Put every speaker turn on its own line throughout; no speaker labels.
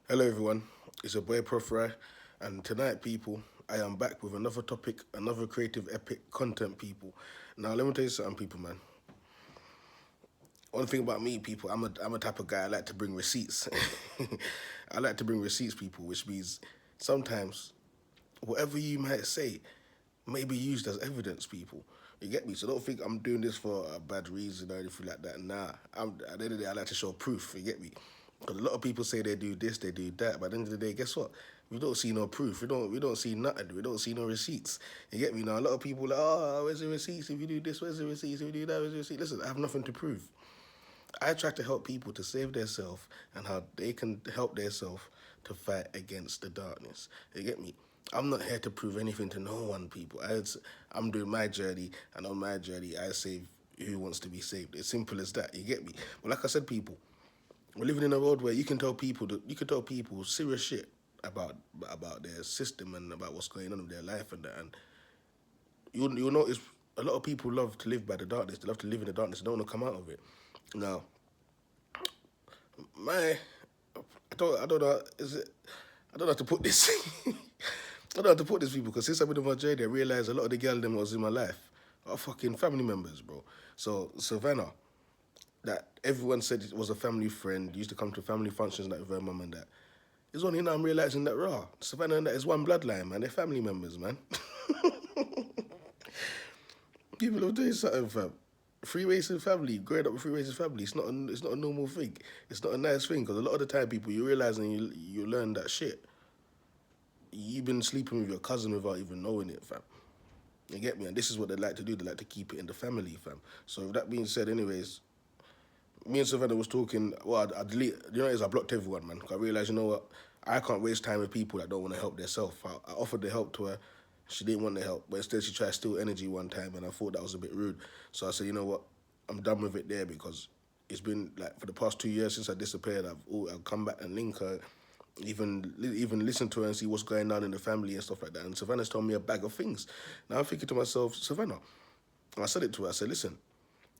Hello, everyone. It's your boy Proph Rye, and tonight, people, I am back with another topic, another creative, epic content, people. Now, let me tell you something, people, man. One thing about me, people, I'm a type of guy. I like to bring receipts. I like to bring receipts, people, which means sometimes whatever you might say may be used as evidence, people. You get me? So don't think I'm doing this for a bad reason or anything like that. Nah, at the end of the day, I like to show proof. You get me? Because a lot of people say they do this, they do that, but at the end of the day, guess what? We don't see no proof. We don't see nothing. We don't see no receipts. You get me? Now a lot of people are like, oh, where's the receipts? If you do this, where's the receipts? If you do that, where's the receipt? Listen, I have nothing to prove. I try to help people to save themselves and how they can help themselves to fight against the darkness. You get me? I'm not here to prove anything to no one, people. I'm doing my journey, and on my journey, I save who wants to be saved. It's simple as that. You get me? But like I said, people, we're living in a world where you can tell people serious shit about their system and about what's going on in their life and that. And you'll notice a lot of people love to live by the darkness. They love to live in the darkness. They don't want to come out of it. Now, my I don't know is it I don't know how to put this. I don't know how to put this, people, because since I've been in my journey, I realised a lot of the girl them was in my life are fucking family members, bro. So Savannah, that everyone said it was a family friend, used to come to family functions like with her mum and that. It's only now I'm realising that raw. Savannah and that is one bloodline, man. They're family members, man. People will do something, fam. Freemason family, growing up with Freemason family, it's not a normal thing. It's not a nice thing because a lot of the time, people, you realize and you learn that shit. You've been sleeping with your cousin without even knowing it, fam. You get me? And this is what they like to do. They like to keep it in the family, fam. So with that being said, anyways, me and Savannah was talking. Well, I delete. You know, I blocked everyone, man. 'Cause I realized, you know what? I can't waste time with people that don't want to help themselves. I offered the help to her. She didn't want the help, but instead she tried to steal energy one time, and I thought that was a bit rude. So I said, you know what? I'm done with it there because it's been like for the past 2 years since I disappeared. I've come back and link her, even listen to her and see what's going on in the family and stuff like that. And Savannah's told me a bag of things. Now I'm thinking to myself, Savannah, and I said it to her. I said, listen,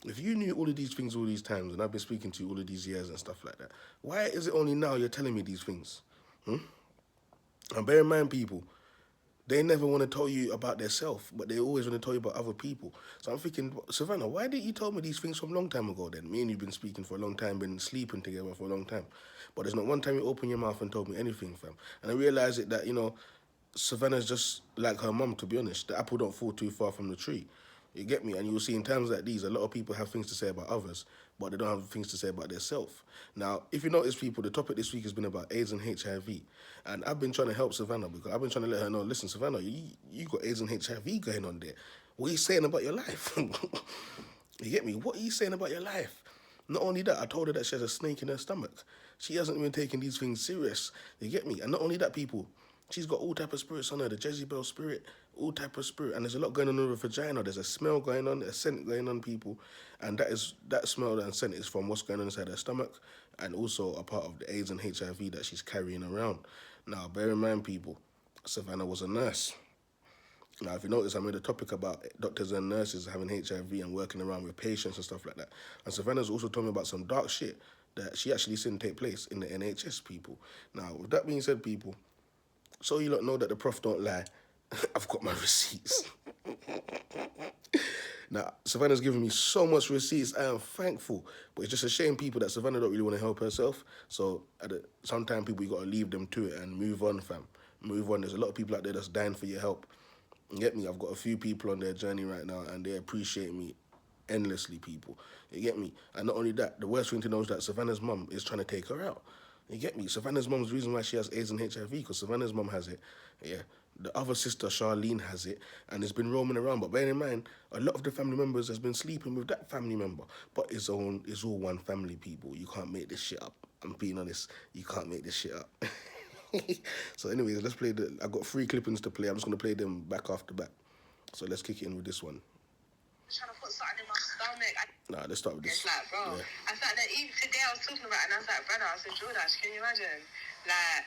if you knew all of these things all these times, and I've been speaking to you all of these years and stuff like that, why is it only now you're telling me these things? And bear in mind, people, they never want to tell you about themselves, but they always want to tell you about other people. So I'm thinking, Savannah, why didn't you tell me these things from a long time ago then? Me and you've been speaking for a long time, been sleeping together for a long time. But there's not one time you open your mouth and told me anything, fam. And I realised it that, Savannah's just like her mum, to be honest. The apple don't fall too far from the tree. You get me? And you'll see in times like these, a lot of people have things to say about others, but they don't have things to say about themselves. Now, if you notice, people, the topic this week has been about AIDS and HIV. And I've been trying to help Savannah because I've been trying to let her know, listen, Savannah, you got AIDS and HIV going on there. What are you saying about your life? You get me? What are you saying about your life? Not only that, I told her that she has a snake in her stomach. She hasn't been taking these things serious. You get me? And not only that, people, she's got all type of spirits on her, the Jezebel spirit, all type of spirit. And there's a lot going on in her vagina. There's a smell going on, a scent going on, people. And that smell and scent is from what's going on inside her stomach and also a part of the AIDS and HIV that she's carrying around. Now, bear in mind, people, Savannah was a nurse. Now, if you notice, I made a topic about doctors and nurses having HIV and working around with patients and stuff like that. And Savannah's also told me about some dark shit that she actually seen take place in the NHS, people. Now, with that being said, people, so you lot know that the prof don't lie, I've got my receipts. Now, Savannah's given me so much receipts. I am thankful. But it's just a shame, people, that Savannah don't really want to help herself. So sometimes, people, you got to leave them to it and move on, fam. Move on. There's a lot of people out there that's dying for your help. You get me? I've got a few people on their journey right now, and they appreciate me endlessly, people. You get me? And not only that, the worst thing to know is that Savannah's mum is trying to take her out. You get me? Savannah's mum's the reason why she has AIDS and HIV, because Savannah's mum has it. Yeah. The other sister, Charlene, has it, and it's been roaming around. But bear in mind, a lot of the family members has been sleeping with that family member. But it's all one family, people. You can't make this shit up. I'm being honest. You can't make this shit up. So anyways, let's play I got three clippings to play. I'm just gonna play them back after back. So let's kick it in with this one. Trying to put something in my stomach. Nah, let's start with this. It's like, bro, yeah. I thought that even today I was talking about it and I was like, brother, I said, Jordan, can you imagine? Like,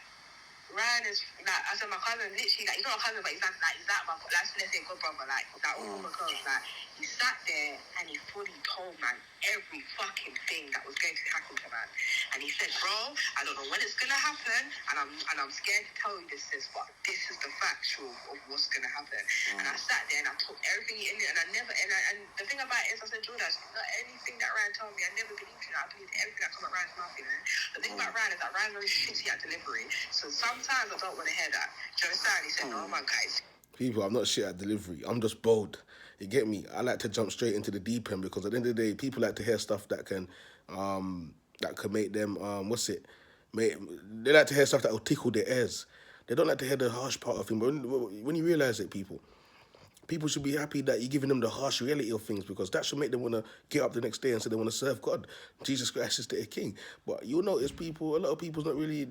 Ryan is, like, I said, my cousin, literally, like, he's not a cousin, but he's like my, like, let's say, good brother, like all proper close. Like,
He sat there and he fully told man every fucking thing that was going to happen to man. And he said, bro, I don't know when it's gonna happen, and I'm scared to tell you this, but this is the factual of what's gonna happen. And I sat there and I took everything in it, and and the thing about it is, I said, Jordan, not anything that Ryan told me, I never believed in. I believed everything that come at Ryan's mouth, you know. The thing about Ryan is that Ryan's very shitty at delivery, so sometimes I don't want to hear that. Do you understand? He said, no, man, guys.
People, I'm not shit at delivery. I'm just bold. You get me? I like to jump straight into the deep end because at the end of the day, people like to hear stuff that can make them they like to hear stuff that will tickle their ears. They don't like to hear the harsh part of things. But when you realize it, people should be happy that you're giving them the harsh reality of things because that should make them want to get up the next day and say they want to serve God. Jesus Christ is their king. But you'll notice a lot of people's not really,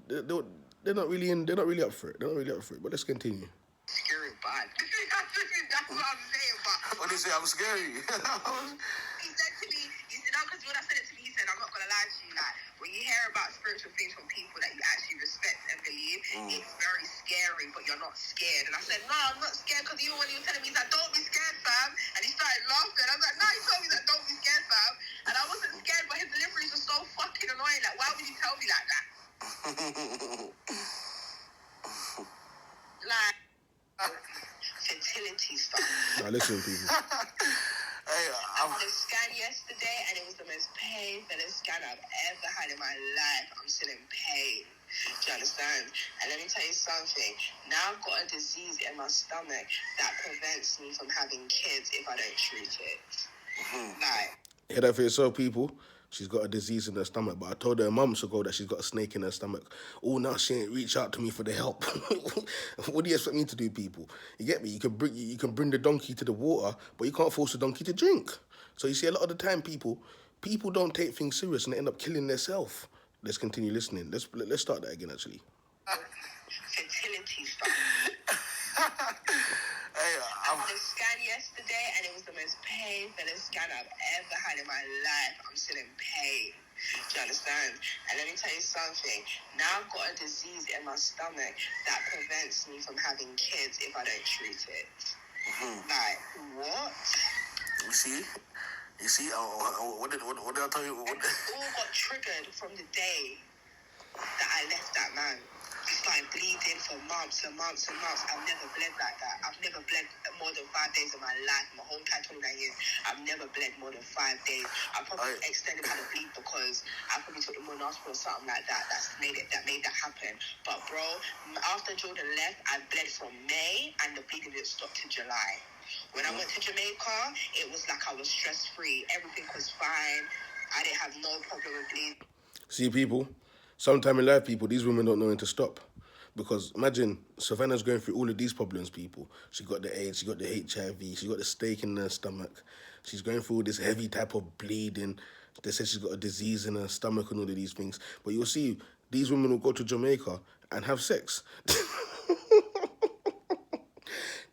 they're not really up for it. They're not really up for it. But let's continue.
Scary bad. That's what I'm saying, but...
What do you say? I'm scary.
He said to me, because when I said it to me, he said, I'm not going to lie to you, like, when you hear about spiritual things from people that you actually respect and believe, it's very scary, but you're not scared. And I said, no, I'm not scared, because even when he was telling me, he's like, don't be scared, fam. And he started laughing. I was like, no, he told me that, don't be scared, fam. And I wasn't scared, but his deliveries were so fucking annoying. Like, why would you tell me like that? Like, fertility stuff.
Now listen, people.
I had a scan yesterday, and it was the most painful scan I've ever had in my life. I'm still in pain. Do you understand? And let me tell you something. Now I've got a disease in my stomach that prevents me from having kids if I don't treat it. Like,
hear that for yourself, people? She's got a disease in her stomach, but I told her months ago that she's got a snake in her stomach. Oh, now she ain't reach out to me for the help. What do you expect me to do, people? You get me? You can bring the donkey to the water, but you can't force the donkey to drink. So you see, a lot of the time, people don't take things serious and they end up killing themselves. Let's continue listening. Let's start that again, actually.
Fertility stuff. I had a scan yesterday, and it was the most painful scan I've ever had in my life. I'm still in pain. Do you understand? And let me tell you something. Now I've got a disease in my stomach that prevents me from having kids if I don't treat it. Like, what?
You see? What did I tell you?
It all got triggered from the day that I left that man. I started bleeding for months and months and months. I've never bled like that. I've never bled more than 5 days of my life. My whole entire 29 years, I've never bled more than 5 days. I probably extended how to bleed because I probably took the monosper or something like that. That made that happen. But bro, after Jordan left, I bled from May, and the bleeding didn't stop to July. When I went to Jamaica, it was like I was stress-free. Everything was fine. I didn't have no problem with bleeding.
See, people, sometime in life, people, these women don't know when to stop. Because imagine, Savannah's going through all of these problems, people. She got the AIDS, she got the HIV, she got the steak in her stomach. She's going through all this heavy type of bleeding. They say she's got a disease in her stomach and all of these things. But you'll see, these women will go to Jamaica and have sex.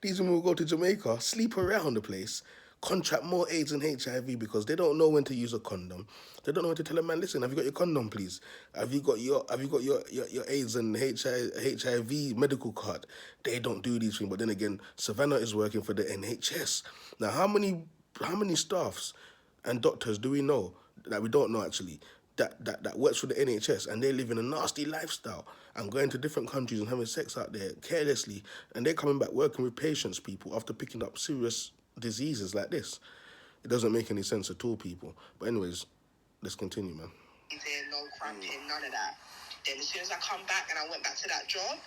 These women will go to Jamaica, sleep around the place, contract more AIDS and HIV because they don't know when to use a condom. They don't know when to tell a man, listen, have you got your condom, please? Have you got your AIDS and HIV medical card? They don't do these things. But then again, Savannah is working for the NHS. Now, how many staffs and doctors do we know that we don't know actually that works for the NHS and they're living a nasty lifestyle and going to different countries and having sex out there carelessly, and they're coming back working with patients, people, after picking up serious diseases like this? It doesn't make any sense at all, people. But anyways, let's continue, man.
No cramping, none of that. Then as soon as I come back and I went back to that job,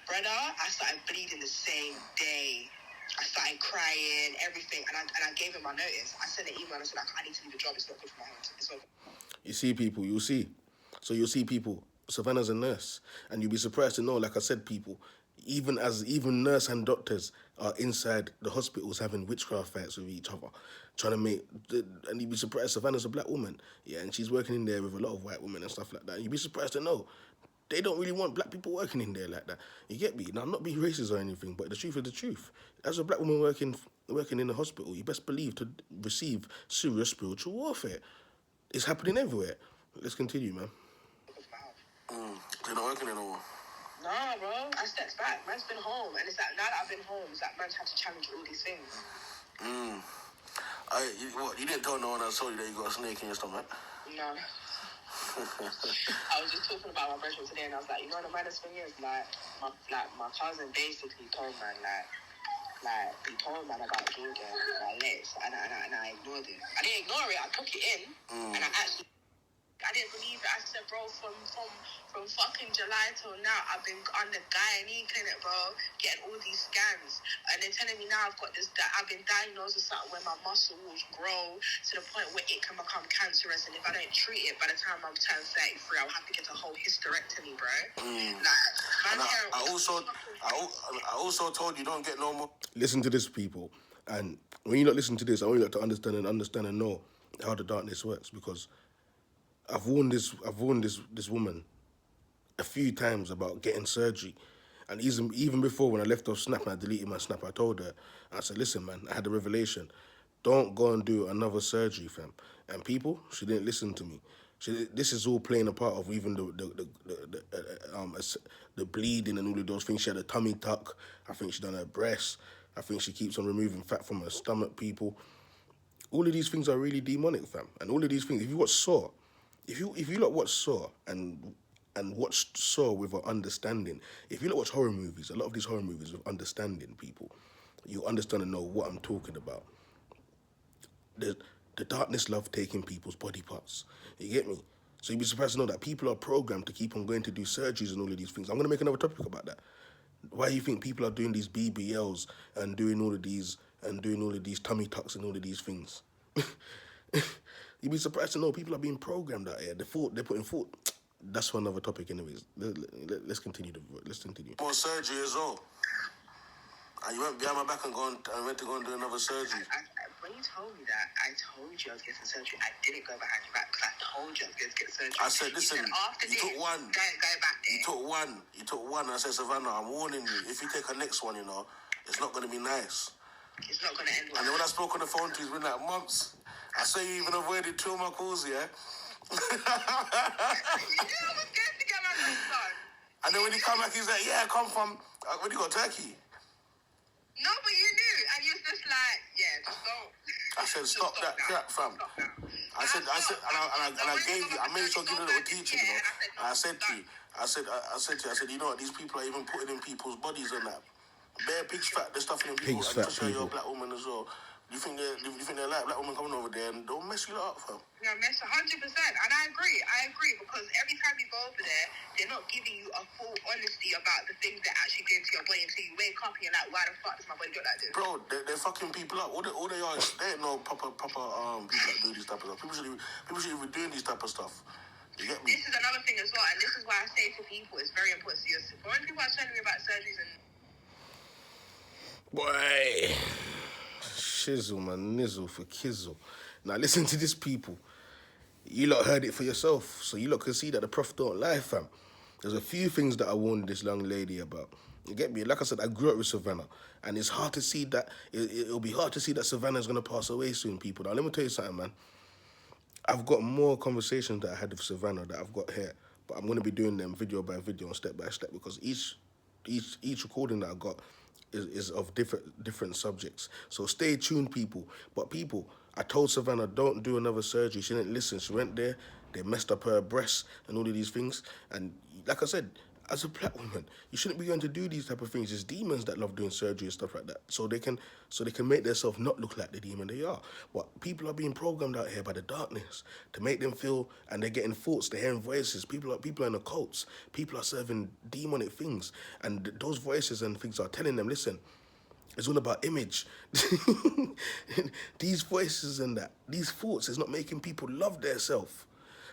brother, I started bleeding the same day. I started crying, everything, and I gave him my notice. I sent an email and I said, I need to leave the job. It's not good for my health. It's not good.
You see, people, you'll see. So you'll see, people, Savannah's a nurse. And you'll be surprised to know, like I said, people, even nurse and doctors are inside the hospitals having witchcraft fights with each other, trying to make, and you'd be surprised, Savannah's a black woman, yeah, and she's working in there with a lot of white women and stuff like that. And you'd be surprised to know they don't really want black people working in there like that. You get me? Now, I'm not being racist or anything, but the truth is the truth. As a black woman working in a hospital, you best believe to receive serious spiritual warfare. It's happening everywhere. Let's continue, man.
You're not working anymore?
Nah, bro. I stepped back. Man's been home. And it's like, now that I've been home, it's like man's had to challenge all these things.
You didn't tell no one else told you that you got a snake in your stomach?
No. I was just talking about my brother today, and I was like, you know, the maddest thing is, like, my cousin basically told man, he told man about Jordan, like, and I ignored it. I didn't ignore it. I took it in, and I didn't believe it. I said, bro, from fucking July till now, I've been on the gynae clinic, bro, getting all these scans, and they're telling me now that I've been diagnosed with something where my muscle will grow to the point where it can become cancerous, and if I don't treat it, by the time I'm turned 33, I'll have to get a whole hysterectomy, bro.
I also told you don't get no more. Listen to this, people, and when you not listen to this, I want you to understand and know how the darkness works, because I've warned this woman a few times about getting surgery. And even before, when I left off Snap and I deleted my Snap, I told her, I said, listen, man, I had a revelation. Don't go and do another surgery, fam. And people, she didn't listen to me. This is all playing a part of even the bleeding and all of those things. She had a tummy tuck. I think she done her breasts. I think she keeps on removing fat from her stomach, people. All of these things are really demonic, fam. And all of these things, if you watch Saw, if you lot watch Saw and watch Saw with an understanding, if you lot watch horror movies, a lot of these horror movies with understanding, people, you understand and know what I'm talking about. The darkness love taking people's body parts. You get me? So you'd be surprised to know that people are programmed to keep on going to do surgeries and all of these things. I'm going to make another topic about that. Why do you think people are doing these BBLs and doing all of these tummy tucks and all of these things? You'd be surprised to know people are being programmed out here. They're putting thought. That's for another topic, anyways. Let's continue. More surgery as well. And you went behind my back and went to go and do another surgery.
When you told me that, I told you I was getting surgery. I didn't go behind your back because I told you I was going to get surgery.
I said, listen, you took one.
Go back there.
You took one. I said, Savannah, I'm warning you. If you take a next one, it's not going to be nice.
It's not going to end well.
And then when I spoke on the phone to you, it's been like months. I say you even avoided 2 of my calls, yeah?
You knew I was going to get my job done.
And then when he come back, he's like, yeah, I come from, where do you got, Turkey?
No, but you knew, and you was just like, yeah, just don't.
I said, stop that crap, fam. I said, I gave you, I made sure I give you a little teaching, you know. I said to you, you know what, these people are even putting in people's bodies and that. Bare pig's fat, they're stuffing in people. Pig's fat people. You're a black woman as well. You think they're like black women coming over there and don't mess you up, fam?
Yeah, mess 100%. And I agree, because every time you go over there, they're not giving you a full honesty about the things they're actually doing to your body until you wake up and you're like, why the fuck does my body look like this?
Bro, they're fucking people up. All they are is, they ain't no proper people that do this type of stuff. People should be doing this type of stuff. You get me?
This is another thing as well, and this is why I say to people, it's very important to you. For when people are telling me about surgeries and...
Boy... Shizzle, man, nizzle for kizzle. Now listen to this, people. You lot heard it for yourself, so you lot can see that the Proph don't lie, fam. There's a few things that I warned this young lady about. You get me? Like I said, I grew up with Savannah, and it's hard to see that, it'll be hard to see that Savannah's going to pass away soon, people. Now let me tell you something, man. I've got more conversations that I had with Savannah that I've got here, but I'm going to be doing them video by video and step by step, because each recording that I got is of different subjects. So stay tuned, people. But people, I told Savannah, don't do another surgery. She didn't listen. She went there, they messed up her breasts and all of these things. And like I said, as a black woman, you shouldn't be going to do these type of things. It's demons that love doing surgery and stuff like that. So they can make themselves not look like the demon they are. But people are being programmed out here by the darkness to make them feel, and they're getting thoughts, they're hearing voices. People are in the cults. People are serving demonic things. And those voices and things are telling them, listen, it's all about image. These voices and these thoughts is not making people love their self.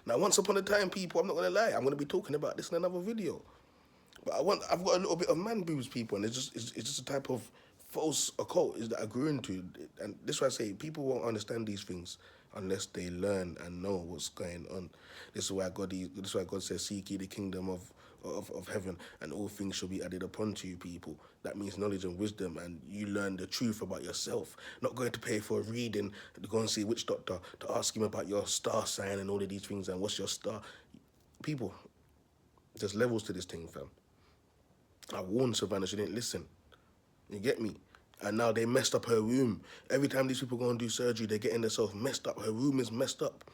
Now, once upon a time, people, I'm not going to lie, I'm going to be talking about this in another video. But I've got a little bit of man boobs, people, and it's just a type of false occult that I grew into. And this is why I say people won't understand these things unless they learn and know what's going on. This is why God says, seek ye the kingdom of heaven, and all things shall be added upon to you, people. That means knowledge and wisdom, and you learn the truth about yourself. Not going to pay for a reading to go and see which doctor to ask him about your star sign and all of these things and what's your star. People, there's levels to this thing, fam. I warned Savannah, she didn't listen. You get me? And now they messed up her womb. Every time these people go and do surgery, they're getting themselves messed up. Her womb is messed up.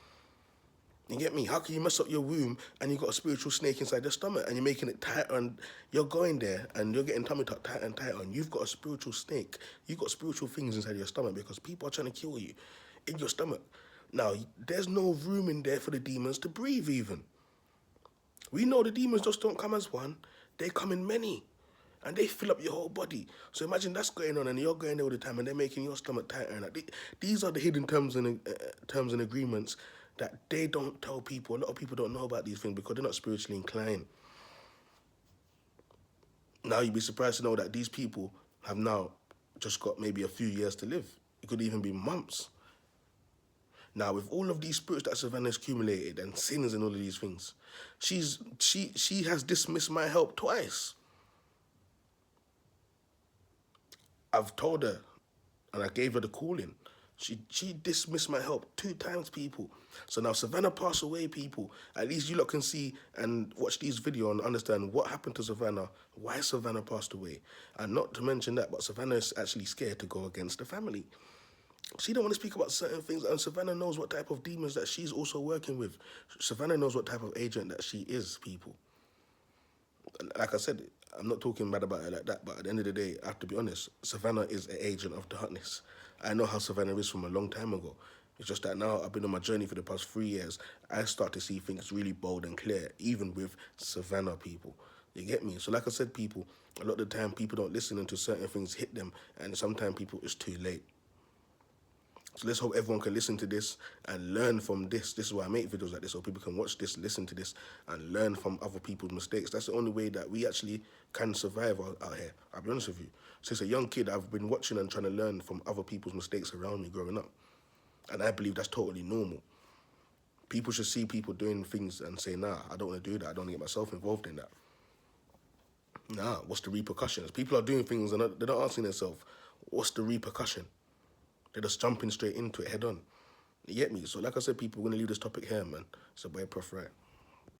You get me? How can you mess up your womb and you got a spiritual snake inside your stomach and you're making it tighter and you're going there and you're getting tummy tucked tighter and tighter and you've got a spiritual snake. You've got spiritual things inside your stomach because people are trying to kill you in your stomach. Now, there's no room in there for the demons to breathe even. We know the demons just don't come as one. They come in many. And they fill up your whole body. So imagine that's going on, and you're going there all the time, and they're making your stomach tighter. And these are the hidden terms and agreements that they don't tell people. A lot of people don't know about these things because they're not spiritually inclined. Now you'd be surprised to know that these people have now just got maybe a few years to live. It could even be months. Now, with all of these spirits that Savannah's accumulated and sins and all of these things, she has dismissed my help twice. I've told her, and I gave her the calling. She dismissed my help 2 times, people. So now Savannah passed away, people. At least you lot can see and watch these videos and understand what happened to Savannah, why Savannah passed away. And not to mention that, but Savannah is actually scared to go against the family. She don't want to speak about certain things, and Savannah knows what type of demons that she's also working with. Savannah knows what type of agent that she is, people. Like I said, I'm not talking bad about her like that, but at the end of the day, I have to be honest, Savannah is an agent of darkness. I know how Savannah is from a long time ago. It's just that now I've been on my journey for the past 3 years. I start to see things really bold and clear, even with Savannah, people. You get me? So like I said, people, a lot of the time people don't listen until certain things hit them, and sometimes people, it's too late. So let's hope everyone can listen to this and learn from this. This is why I make videos like this, so people can watch this, listen to this, and learn from other people's mistakes. That's the only way that we actually can survive out here. I'll be honest with you. Since a young kid, I've been watching and trying to learn from other people's mistakes around me growing up. And I believe that's totally normal. People should see people doing things and say, nah, I don't want to do that. I don't want to get myself involved in that. Nah, what's the repercussions? People are doing things and they're not asking themselves, what's the repercussion? They're just jumping straight into it head on. You get me? So like I said, people, we're going to leave this topic here, man. It's a boy, Proph Rye.